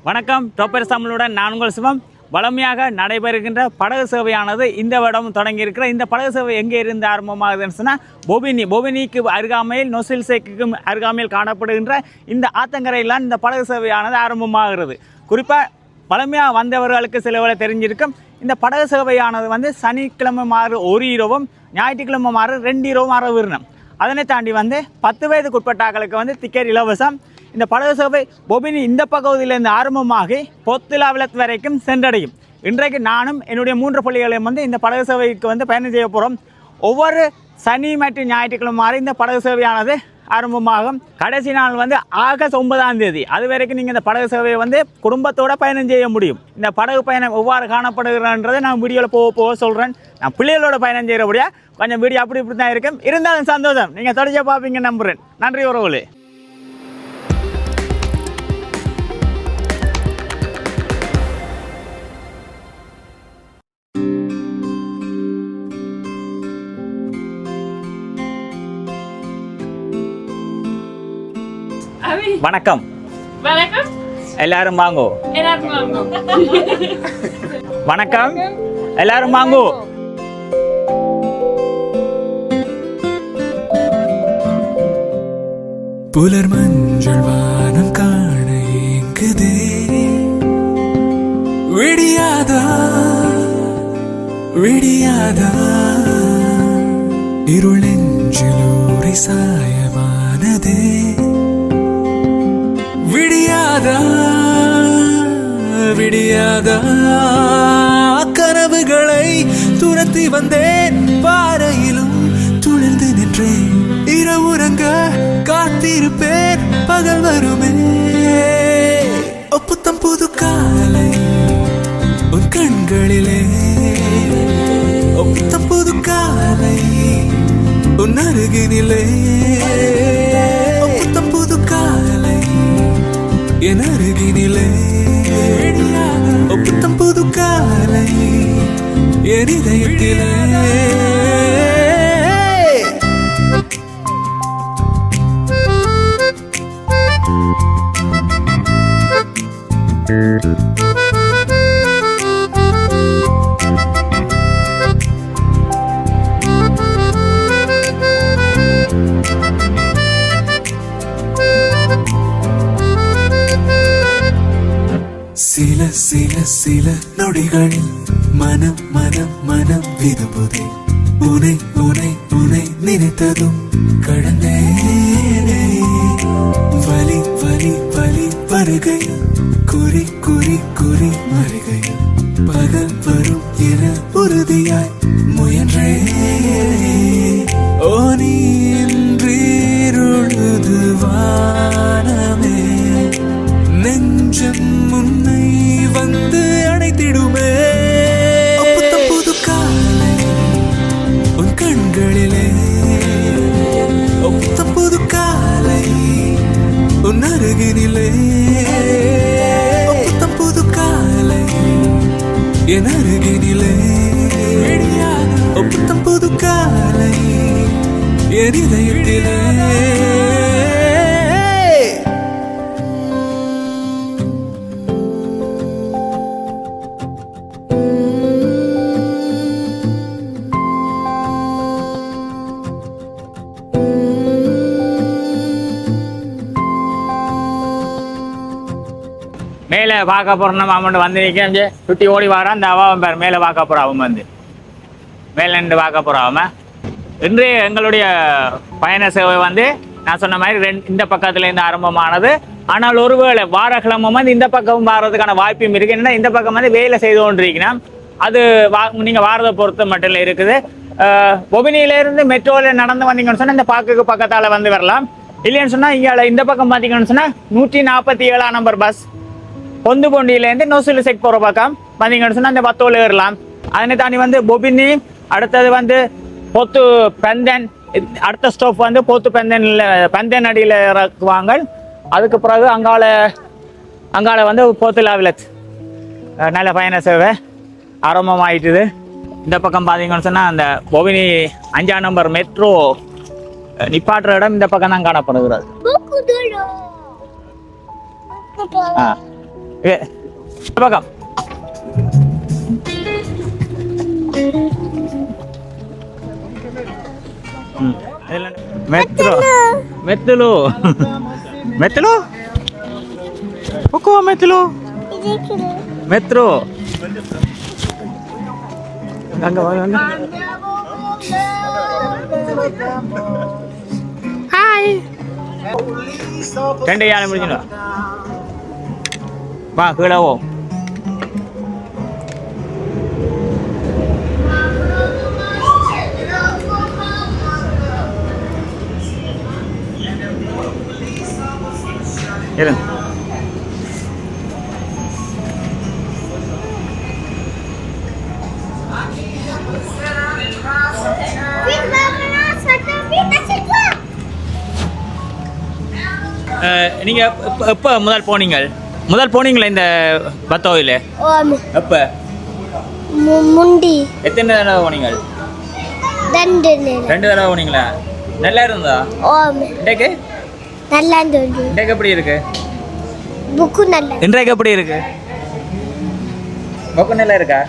வணக்கம். டொப்பர் தமிழுடன் நான் உங்கள் சிவம். வளமையாக நடைபெறுகின்ற படகு சேவையானது இந்த வருடம் தொடங்கியிருக்கிற இந்த படகு சேவை எங்கே இருந்து ஆரம்பமாகுதுன்னு சொன்னால் பொபினிக்கு அருகாமையில் நொசில்சேக்கு அருகாமையில் காணப்படுகின்ற இந்த ஆத்தங்கரையில்தான் இந்த படகு சேவையானது ஆரம்பமாகிறது. குறிப்பாக வளமையாக வந்தவர்களுக்கு சில வேளை தெரிஞ்சிருக்கும். இந்த படகு சேவையானது வந்து சனிக்கிழமை மாறு ஒரு இரவும் ஞாயிற்றுக்கிழமை மாறு 2 இரவும் வரவிருந்தோம். அதனை தாண்டி வந்து 10 வயதுக்குட்பட்டாக்களுக்கு வந்து டிக்கெட் இலவசம். இந்த படகு சேவை பொபினி இந்த பகுதியிலிருந்து ஆரம்பமாகி பொத்துலாவிலத் வரைக்கும் சென்றடையும். இன்றைக்கு நானும் என்னுடைய 3 பள்ளிகளையும் வந்து இந்த படகு சேவைக்கு வந்து பயணம் செய்ய போகிறோம். ஒவ்வொரு சனி மற்றும் ஞாயிற்றுக்கிழமை மாறி இந்த படகு சேவையானது ஆரம்பமாகும். கடைசி நாள் வந்து ஆகஸ்ட் 9ஆம் தேதி. அது வரைக்கும் நீங்கள் இந்த படகு சேவையை வந்து குடும்பத்தோடு பயணம் செய்ய முடியும். இந்த படகு பயணம் எவ்வாறு காணப்படுகிறன்றதை நான் வீடியோவில் போக சொல்கிறேன். நான் பிள்ளைகளோட பயணம் செய்கிறபடியா கொஞ்சம் வீடியோ அப்படி இப்படி தான் இருக்கும். இருந்தாலும் சந்தோஷம், நீங்கள் தொடர்ச்சியாக பார்ப்பீங்க நம்புகிறேன். நன்றி உறவுகளே. வணக்கம். வணக்கம். எல்லாரும் வாங்கோ. வணக்கம். எல்லாரும் வாங்கோ. புலர் மஞ்சள் வானம் காண ஏங்குதே, விடியாதா விடியாதா இருளெஞ்சிலூரை சாயமானதே, விடியாதா விடியாதா கனவுகளை துரத்தி வந்தேன், பாறையிலும் துளிர்ந்து நின்றேன், இரவுறங்க காத்திருப்பேன், பகல் வருமே. புத்தம் புது காலை உன் கண்களிலே, புத்தம் புது காலை உன் அருகினிலே, புத்தம் புது காலை என் அருகினிலே, புத்தம் புது காலை என் இதயத்திலே. சில சில சில நொடிகளில் மனம் மனம் மனம் விரும்புதே, உனை உனை உனை நினைத்ததும் கடந்தேனே, வலி வலி வலி வருகையில் குறி குறி குறி மறுகையில், பகல் வரும் என உறுதியாய் முயன்றே, ஓ நீ இன்றீருழுது வானமே, நெஞ்சம் முன்னை வந்து அணைத்திடுமே. புத்தம் புது காலை உன் கண்களிலே, புத்தம் புது காலை உன் அருகினிலே, புத்தம் புது காலை என் அருகினிலே, புத்தம் புது காலை என் இதயத்திலே. மேலே பார்க்க போகிறோம். நம்ம அவன் வந்து நிற்க சுட்டி ஓடி வாரான். அந்த அவன் பேர் மேலே பார்க்க போகிறான். அவன் வந்து மேலே நின்று பார்க்க போகிறான். அவன் இன்றைய எங்களுடைய பயண சேவை வந்து நான் சொன்ன மாதிரி இந்த பக்கத்துலேருந்து ஆரம்பமானது. ஆனால் ஒருவேளை வாரக்கிழமை வந்து இந்த பக்கம் வாரதுக்கான வாய்ப்பும் இருக்குது. என்னென்னா இந்த பக்கம் வந்து வேலை செய்து கொண்டிருக்கணும். அது நீங்கள் வாரதை பொறுத்து மட்டும் இருக்குது. பொபினியிலேருந்து மெட்ரோவில் நடந்து வந்தீங்கன்னு சொன்னால் இந்த பாக்குக்கு பக்கத்தால் வந்து வரலாம். இல்லைன்னு சொன்னால் இங்கே இந்த பக்கம் பார்த்தீங்கன்னு சொன்னால் 147ஆம் நம்பர் பஸ் பொந்துபொண்டியிலேருந்து நொசில்சேக் போகிற பக்கம் வந்தீங்கன்னு சொன்னால் அந்த 10 ஏறலாம். அதனை தாண்டி வந்து பொபினி, அடுத்தது வந்து பொத்து பெந்தன், அடுத்த ஸ்டாப் வந்து பொத்து பெந்தன் அடியில் இறக்குவாங்க. அதுக்கு பிறகு அங்கால வந்து பொத்துலாவிலத் நல்ல பயண சேவை ஆரம்பமாயிட்டுது. இந்த பக்கம் பார்த்தீங்கன்னு சொன்னால் அந்த பொபினி 5ஆம் நம்பர் மெட்ரோ நிப்பாட்டுற இடம் இந்த பக்கம் தான் காணப்படுகிறது. பக்கம் மெட்ரோ மெத்துலு மெத்துலு Pokok மெத்துலு மெட்ரோ அங்க வாங்க ஹாய் ரெண்டு யாரை முடிஞ்சிடும் வா கீழே போ இருங்க நீங்க எப்போ முதல் போனீங்களா இந்த பத்தோவில் எப்போ முண்டி எத்தனை தடவை போனீங்க ரெண்டு தடவை போனீங்களா நல்லா இருந்தா இன்றைக்கு நல்லா இருந்தது இன்றைக்கு எப்படி இருக்கு புக்கு நல்லா இன்றைக்கு எப்படி இருக்கு புக்கு நல்லா இருக்கா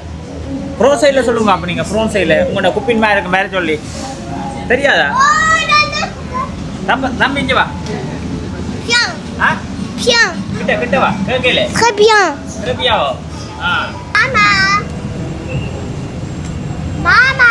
ஃப்ரோன் சைடில் சொல்லுங்க அப்போ நீங்கள் ஃப்ரோன் சைடில் உங்களோட குப்பின் மேலே இருக்கு மேலே சொல்லி தெரியாதா நம்ம இங்கே வா ஆ கிட்ட கிட்ட வா கேட்கல Très bien. Très bien. ஆ Mama. Mama.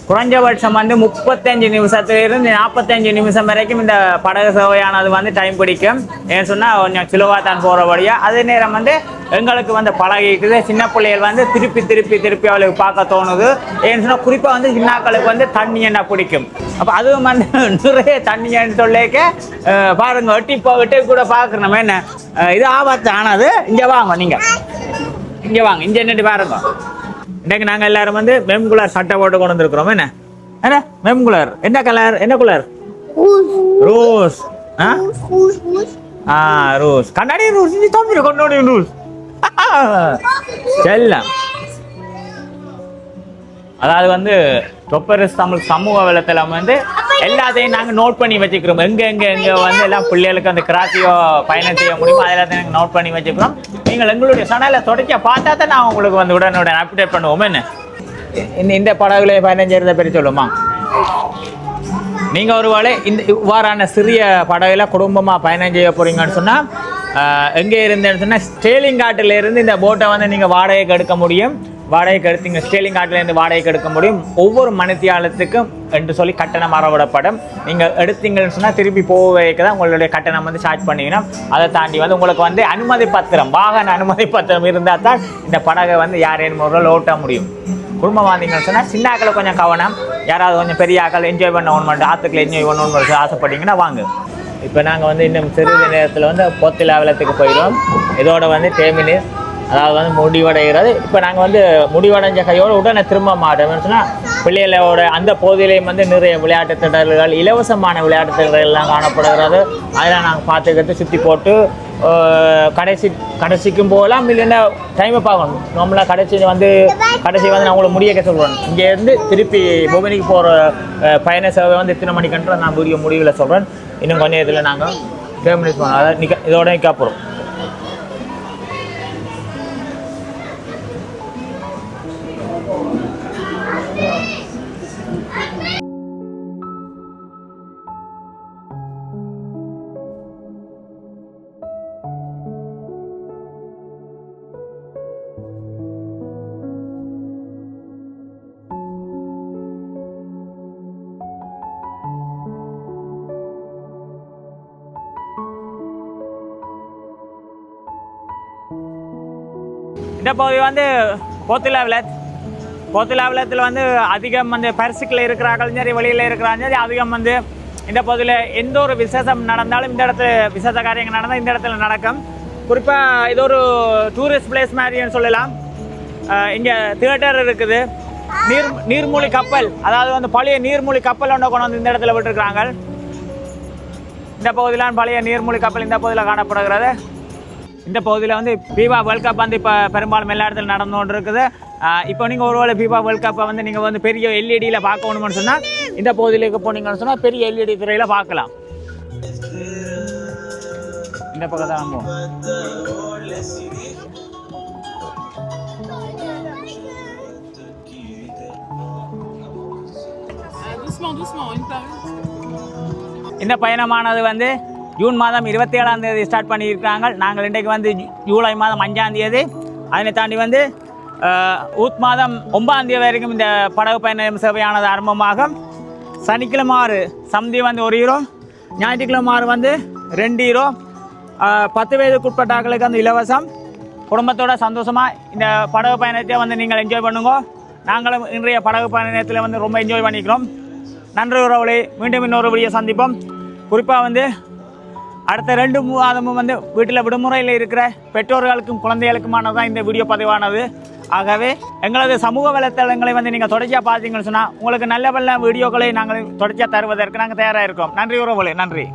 குறைஞ்சபட்சம் வந்து 35 நிமிஷத்துலேருந்து 45 நிமிஷம் வரைக்கும் இந்த படகு சேவையானது வந்து டைம் பிடிக்கும் ஏன்னு சொன்னால் கொஞ்சம் சிலுவாக தான் போகிறபடியாக அதே நேரம் வந்து எங்களுக்கு வந்து பழகிக்குது சின்ன பிள்ளைகள் வந்து திருப்பி அவளுக்கு பார்க்க தோணுது ஏன்னு சொன்னால் குறிப்பாக வந்து சின்னாக்களுக்கு வந்து தண்ணி என்ன பிடிக்கும் அப்போ அதுவும் வந்து நிறைய தண்ணின்னு சொல்லிக்க பாருங்க வெட்டி கூட பார்க்குறோம் என்ன இது ஆபத்து ஆனது இங்கே வாங்க நீங்கள் இங்கே வாங்க இங்கே என்னட்டு பாருங்க இன்றைக்கு நாங்கள் எல்லாரும் வந்து மெம்குலர் சட்டை போட்டு கொண்டு வந்துருக்குறோம் என்ன மெம்குலர் என்ன கலர் என்ன குலர் ரோஸ் ரோஸ் கண்ணாடி ரோஸ் நீ தம்பி கொண்டாடி ரோஸ் செல்லம் அதாவது வந்து தொப்பரஸ் தமிழ் சமூக வலைத்தள வந்து எல்லாத்தையும் நாங்கள் நோட் பண்ணி வச்சுக்கிறோம் எங்கே வந்து எல்லாம் பிள்ளைகளுக்கு அந்த கிராசியோ பயணம் செய்ய முடியுமோ அதை எல்லாத்தையும் நாங்கள் நோட் பண்ணி வச்சுக்கிறோம் நீங்கள் எங்களுடைய சேனலை தொடக்க பார்த்தா தான் நான் உங்களுக்கு வந்து உடனுடன் அப்டேட் பண்ணுவோம் என்ன இந்த படகுல பயணம் செய்கிறத பற்றி சொல்லுமா நீங்கள் ஒருவேளை இந்த இவ்வாறான சிறிய படகுல குடும்பமாக பயணம் செய்ய போகிறீங்கன்னு சொன்னால் எங்கே இருந்தேன்னு சொன்னால் ஸ்டேலிங் காட்டிலேருந்து இந்த போட்டை வந்து நீங்கள் வாடகைக்கு எடுக்க முடியும் வாடகைக்கு எடுத்தீங்க ஸ்டேலிங் காட்டிலேருந்து வாடகைக்கு எடுக்க முடியும் ஒவ்வொரு மணித்தியாலத்துக்கும் என்று சொல்லி கட்டணம் அறவிடப்படும் நீங்கள் எடுத்தீங்கன்னு சொன்னால் திருப்பி போவதற்கு தான் உங்களுடைய கட்டணம் வந்து சார்ஜ் பண்ணிங்கன்னா அதை தாண்டி வந்து உங்களுக்கு வந்து அனுமதி பத்திரம் வாகன அனுமதி பத்திரம் இருந்தால் தான் இந்த படகை வந்து யாரேனும் முறையில் ஓட்ட முடியும் குடும்பம் வந்தீங்கன்னு சொன்னால் சின்னாக்களை கொஞ்சம் கவனம் யாராவது கொஞ்சம் பெரிய ஆக்கள் என்ஜாய் பண்ண ஒன்று ஆற்றுக்குள்ள என்ஜாய் பண்ணணும்னு ஆசைப்பட்டீங்கன்னா வாங்க இப்போ நாங்கள் வந்து இன்னும் சிறிது நேரத்தில் வந்து பொத்திலாவலத்துக்கு போயிடுவோம் இதோட வந்து டேமினிஸ் அதாவது வந்து முடிவடைகிறது இப்போ நாங்கள் வந்து முடிவடைஞ்ச கையோடு உடனே திரும்ப மாட்டோம்னு சொன்னால் பிள்ளைகளோட அந்த பகுதியிலையும் வந்து நிறைய விளையாட்டு திடல்கள் இலவசமான விளையாட்டு திடல்கள்லாம் காணப்படுகிறது அதெல்லாம் நாங்கள் பார்த்துக்கிறது சுற்றி போட்டு கடைசிக்கும் போகலாம் இல்லைன்னா டைமை பார்க்கணும் நம்மளாம் கடைசி வந்து நான் உங்களுக்கு முடியக்க சொல்கிறேன் இங்கேருந்து திருப்பி பொபனிக்கு போகிற பயண சேவை வந்து எத்தனை மணிக்குன்ற நான் புரிய முடிவில் சொல்கிறேன் இன்னும் கொஞ்சம் இதில் நாங்கள் டேமினிஸ் பண்ணோம் அதாவது இதோட நிற்க போகிறோம் இந்த பகுதி வந்து போத்திலாவிலத்தில் வந்து அதிகம் வந்து பரிசுக்கில் இருக்கிறார்கள் சரி வெளியில் இருக்கிறாங்க சரி அதிகம் வந்து இந்த பகுதியில் எந்த ஒரு விசேஷம் நடந்தாலும் இந்த இடத்துல விசேஷ காரியங்கள் நடந்தால் இந்த இடத்துல நடக்கும் குறிப்பாக இது ஒரு டூரிஸ்ட் பிளேஸ் மாதிரின்னு சொல்லலாம் இங்கே தியேட்டர் இருக்குது நீர்மூழ்கி கப்பல் அதாவது வந்து பழைய நீர்மூழ்கி கப்பல் ஒன்று கொண்டு வந்து இந்த இடத்துல விட்டுருக்குறாங்க இந்த பகுதியிலான பழைய நீர்மூழ்கி கப்பல் இந்த பகுதியில் காணப்படுகிறது இந்த பகுதியில் வந்து ஃபீஃபா வேர்ல்ட் கப் வந்து இப்போ பெரும்பாலும் எல்லா இடத்துல நடந்து கொண்டு இருக்குது இப்போ நீங்கள் ஒருவேளை ஃபீஃபா வேர்ல்ட் கப்பை வந்து நீங்கள் வந்து பெரிய எல்இடியில் பார்க்கணும்னு சொன்னால் இந்த பகுதியிലേക്ക് போனீங்கன்னு சொன்னால் பெரிய எல்இடி திரையில் பார்க்கலாம் இந்த பக்கம் தான் நம்ம இந்த பயணமானது வந்து ஜூன் மாதம் 27ஆம் தேதி ஸ்டார்ட் பண்ணியிருக்காங்க. நாங்கள் இன்றைக்கு வந்து ஜூலை மாதம் 5ஆம் தேதி, அதனை தாண்டி வந்து ஊத் மாதம் 9ஆம் தேதி வரைக்கும் இந்த படகு பயணம் சேவையானது ஆரம்பமாகும். சனிக்கிழமை 6 சந்தி வந்து 1 யூரோ, ஞாயிற்றுக்கிழமை 6 வந்து 2 யூரோ. 10 வயதுக்குட்பட்டாக்களுக்கு வந்து இலவசம். குடும்பத்தோட சந்தோஷமாக இந்த படகு பயணத்தை வந்து நீங்கள் என்ஜாய் பண்ணுங்க. நாங்களும் இன்றைய படகு பயணத்தில் வந்து ரொம்ப என்ஜாய் பண்ணிக்கிறோம். நன்றி உறவுகளே, மீண்டும் இன்னொரு வீடியோ சந்திப்போம். குறிப்பாக வந்து அடுத்த 2 மாதமும் வந்து வீட்டில் விடுமுறையில் இருக்கிற பெற்றோர்களுக்கும் குழந்தைகளுக்குமானதான் இந்த வீடியோ பதிவானது. ஆகவே எங்களது சமூக வலைத்தளங்களை வந்து நீங்கள் தொடர்ச்சியாக பார்த்தீங்கன்னு சொன்னால் உங்களுக்கு நல்ல நல்ல வீடியோக்களை நாங்கள் தொடர்ச்சியாக தருவதற்கு நாங்கள் தயாராக இருக்கோம். நன்றி உறவுகளே, நன்றி.